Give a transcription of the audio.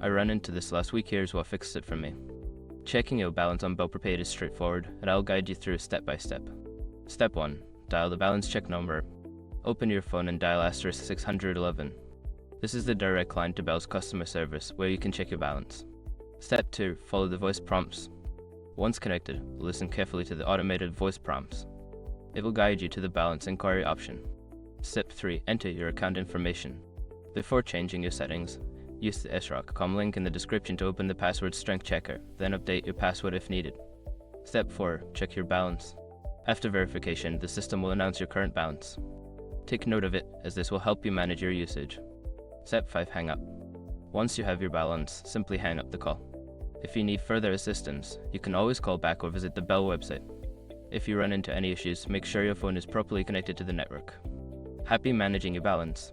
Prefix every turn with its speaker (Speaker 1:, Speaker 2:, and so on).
Speaker 1: I ran into this last week. Here's what fixed it for me. Checking your balance on Prepaid is straightforward, and I'll guide you through step by step. Step 1. Dial the balance check number. Open your phone and dial *611. This is the direct line to Bell's customer service, where you can check your balance. Step 2. Follow the voice prompts. Once connected, listen carefully to the automated voice prompts. It will guide you to the balance inquiry option. Step 3. Enter your account information. Before changing your settings, use the srock.com link in the description to open the password strength checker, then update your password if needed. Step 4. Check your balance. After verification, the system will announce your current balance. Take note of it, as this will help you manage your usage. Step 5. Hang up. Once you have your balance, simply hang up the call. If you need further assistance, you can always call back or visit the Bell website. If you run into any issues, make sure your phone is properly connected to the network. Happy managing your balance.